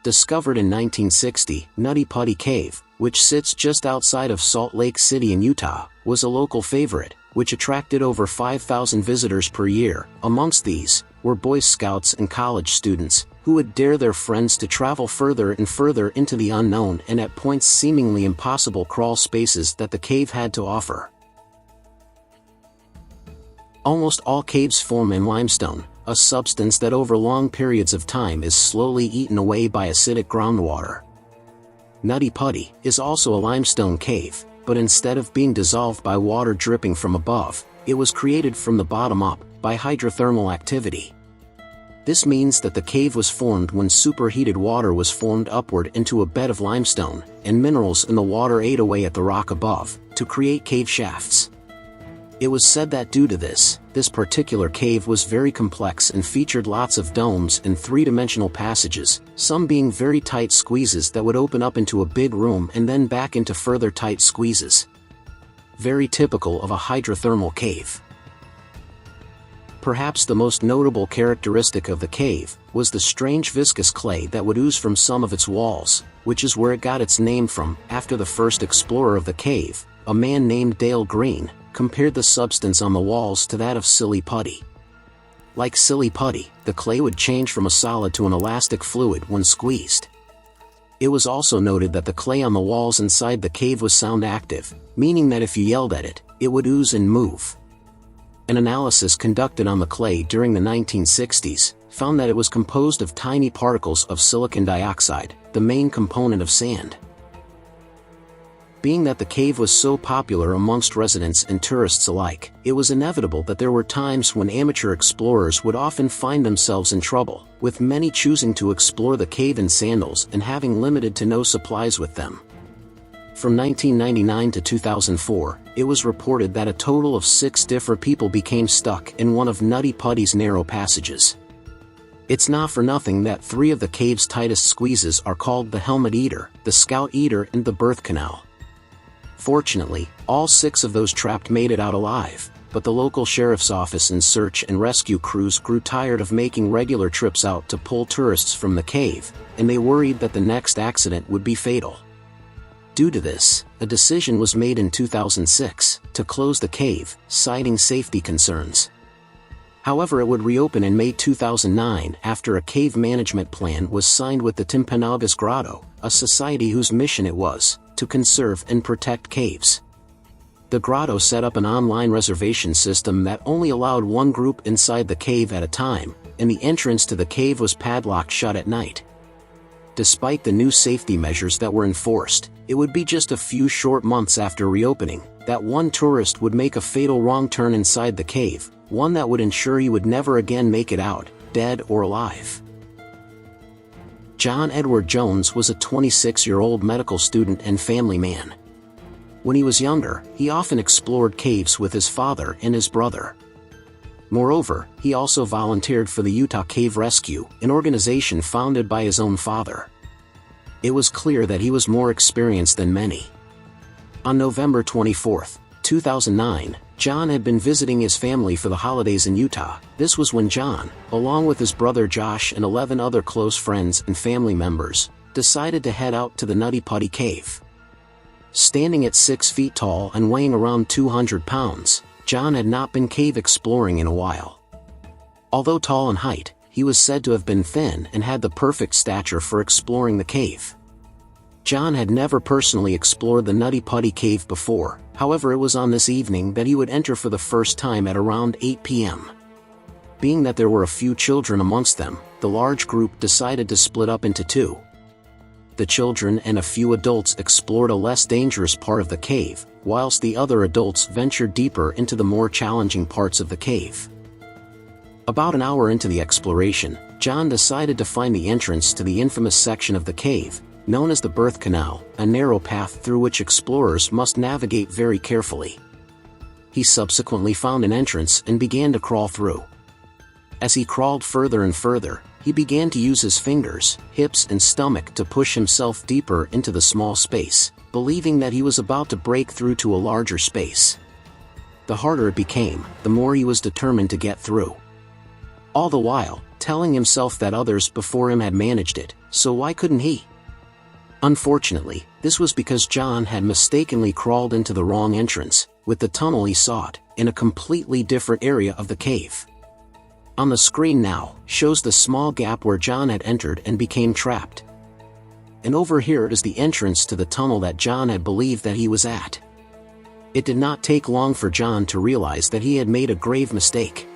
Discovered in 1960, Nutty Putty Cave, which sits just outside of Salt Lake City in Utah, was a local favorite, which attracted over 5,000 visitors per year. Amongst these were Boy Scouts and college students, who would dare their friends to travel further and further into the unknown and at points seemingly impossible crawl spaces that the cave had to offer. Almost all caves form in limestone, a substance that over long periods of time is slowly eaten away by acidic groundwater. Nutty Putty is also a limestone cave, but instead of being dissolved by water dripping from above, it was created from the bottom up, by hydrothermal activity. This means that the cave was formed when superheated water was formed upward into a bed of limestone, and minerals in the water ate away at the rock above, to create cave shafts. It was said that due to this particular cave was very complex and featured lots of domes and three-dimensional passages, some being very tight squeezes that would open up into a big room and then back into further tight squeezes. Very typical of a hydrothermal cave. Perhaps the most notable characteristic of the cave was the strange viscous clay that would ooze from some of its walls, which is where it got its name from. After the first explorer of the cave, a man named Dale Green, compared the substance on the walls to that of silly putty. Like silly putty, the clay would change from a solid to an elastic fluid when squeezed. It was also noted that the clay on the walls inside the cave was sound active, meaning that if you yelled at it, it would ooze and move. An analysis conducted on the clay during the 1960s found that it was composed of tiny particles of silicon dioxide, the main component of sand. Being that the cave was so popular amongst residents and tourists alike, it was inevitable that there were times when amateur explorers would often find themselves in trouble, with many choosing to explore the cave in sandals and having limited to no supplies with them. From 1999 to 2004, it was reported that a total of 6 different people became stuck in one of Nutty Putty's narrow passages. It's not for nothing that 3 of the cave's tightest squeezes are called the Helmet Eater, the Scout Eater, and the Birth Canal. Fortunately, all 6 of those trapped made it out alive, but the local sheriff's office and search and rescue crews grew tired of making regular trips out to pull tourists from the cave, and they worried that the next accident would be fatal. Due to this, a decision was made in 2006 to close the cave, citing safety concerns. However, it would reopen in May 2009 after a cave management plan was signed with the Timpanogos Grotto, a society whose mission it was to conserve and protect caves. The grotto set up an online reservation system that only allowed one group inside the cave at a time, and the entrance to the cave was padlocked shut at night. Despite the new safety measures that were enforced, it would be just a few short months after reopening that one tourist would make a fatal wrong turn inside the cave, one that would ensure he would never again make it out, dead or alive. John Edward Jones was a 26-year-old medical student and family man. When he was younger, he often explored caves with his father and his brother. Moreover, he also volunteered for the Utah Cave Rescue, an organization founded by his own father. It was clear that he was more experienced than many. On November 24, 2009, John had been visiting his family for the holidays in Utah. This was when John, along with his brother Josh and 11 other close friends and family members, decided to head out to the Nutty Putty Cave. Standing at 6 feet tall and weighing around 200 pounds, John had not been cave exploring in a while. Although tall in height, he was said to have been thin and had the perfect stature for exploring the cave. John had never personally explored the Nutty Putty Cave before, however it was on this evening that he would enter for the first time at around 8 p.m. Being that there were a few children amongst them, the large group decided to split up into 2. The children and a few adults explored a less dangerous part of the cave, whilst the other adults ventured deeper into the more challenging parts of the cave. About an hour into the exploration, John decided to find the entrance to the infamous section of the cave, known as the Birth Canal, a narrow path through which explorers must navigate very carefully. He subsequently found an entrance and began to crawl through. As he crawled further and further, he began to use his fingers, hips and stomach to push himself deeper into the small space, believing that he was about to break through to a larger space. The harder it became, the more he was determined to get through. All the while, telling himself that others before him had managed it, so why couldn't he? Unfortunately, this was because John had mistakenly crawled into the wrong entrance, with the tunnel he sought, in a completely different area of the cave. On the screen now, shows the small gap where John had entered and became trapped. And over here is the entrance to the tunnel that John had believed that he was at. It did not take long for John to realize that he had made a grave mistake.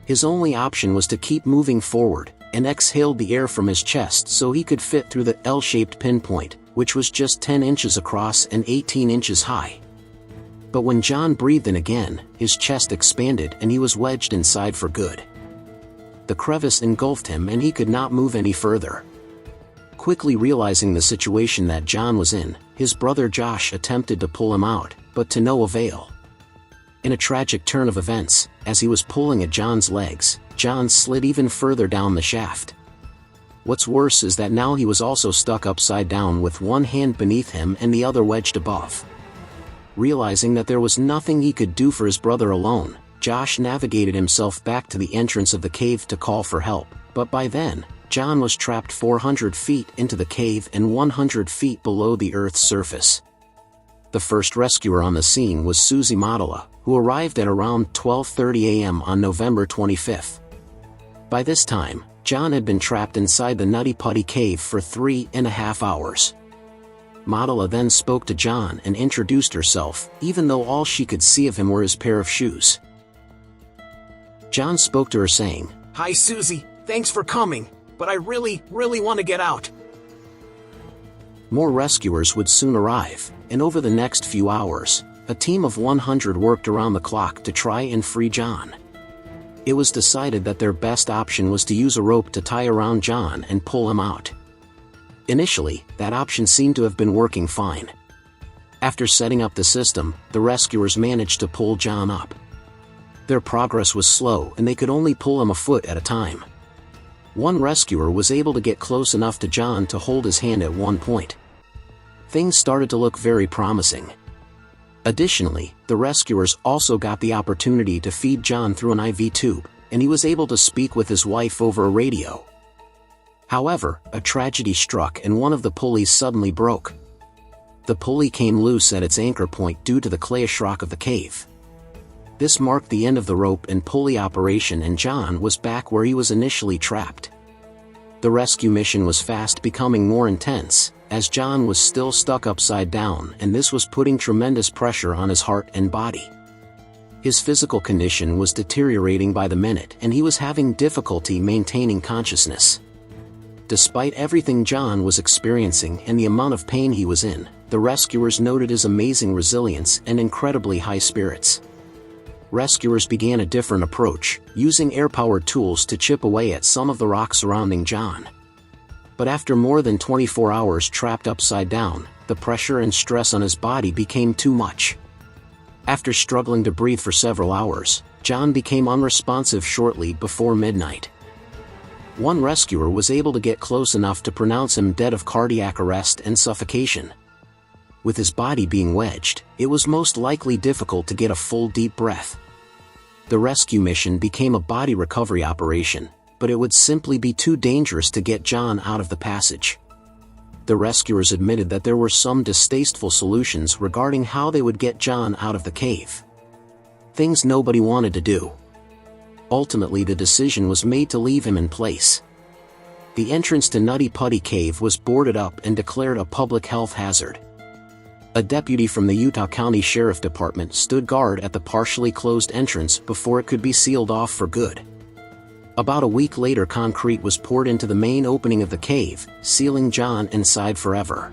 His only option was to keep moving forward, and exhaled the air from his chest so he could fit through the L-shaped pinpoint, which was just 10 inches across and 18 inches high. But when John breathed in again, his chest expanded and he was wedged inside for good. The crevice engulfed him and he could not move any further. Quickly realizing the situation that John was in, his brother Josh attempted to pull him out, but to no avail. In a tragic turn of events, as he was pulling at John's legs, John slid even further down the shaft. What's worse is that now he was also stuck upside down with one hand beneath him and the other wedged above. Realizing that there was nothing he could do for his brother alone, Josh navigated himself back to the entrance of the cave to call for help, but by then, John was trapped 400 feet into the cave and 100 feet below the Earth's surface. The first rescuer on the scene was Susie Mottala, who arrived at around 12:30 a.m. on November 25th. By this time, John had been trapped inside the Nutty Putty cave for 3.5 hours. Mottala then spoke to John and introduced herself, even though all she could see of him were his pair of shoes. John spoke to her saying, "Hi Susie, thanks for coming, but I really want to get out." More rescuers would soon arrive, and over the next few hours, a team of 100 worked around the clock to try and free John. It was decided that their best option was to use a rope to tie around John and pull him out. Initially, that option seemed to have been working fine. After setting up the system, the rescuers managed to pull John up. Their progress was slow and they could only pull him a foot at a time. One rescuer was able to get close enough to John to hold his hand at one point. Things started to look very promising. Additionally, the rescuers also got the opportunity to feed John through an IV tube, and he was able to speak with his wife over a radio. However, a tragedy struck and one of the pulleys suddenly broke. The pulley came loose at its anchor point due to the clayish rock of the cave. This marked the end of the rope and pulley operation, and John was back where he was initially trapped. The rescue mission was fast becoming more intense, as John was still stuck upside down, and this was putting tremendous pressure on his heart and body. His physical condition was deteriorating by the minute and he was having difficulty maintaining consciousness. Despite everything John was experiencing and the amount of pain he was in, the rescuers noted his amazing resilience and incredibly high spirits. Rescuers began a different approach, using air-powered tools to chip away at some of the rock surrounding John. But after more than 24 hours trapped upside down, the pressure and stress on his body became too much. After struggling to breathe for several hours, John became unresponsive shortly before midnight. One rescuer was able to get close enough to pronounce him dead of cardiac arrest and suffocation. With his body being wedged, it was most likely difficult to get a full deep breath. The rescue mission became a body recovery operation, but it would simply be too dangerous to get John out of the passage. The rescuers admitted that there were some distasteful solutions regarding how they would get John out of the cave. Things nobody wanted to do. Ultimately, the decision was made to leave him in place. The entrance to Nutty Putty Cave was boarded up and declared a public health hazard. A deputy from the Utah County Sheriff Department stood guard at the partially closed entrance before it could be sealed off for good. About a week later, concrete was poured into the main opening of the cave, sealing John inside forever.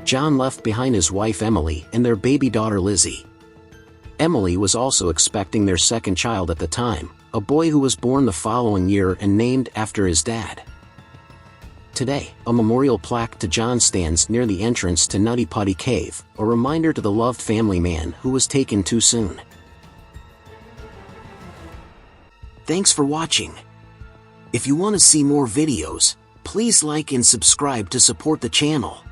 John left behind his wife Emily and their baby daughter Lizzie. Emily was also expecting their second child at the time, a boy who was born the following year and named after his dad. Today, a memorial plaque to John stands near the entrance to Nutty Putty Cave, a reminder to the loved family man who was taken too soon. Thanks for watching. If you want to see more videos, please like and subscribe to support the channel.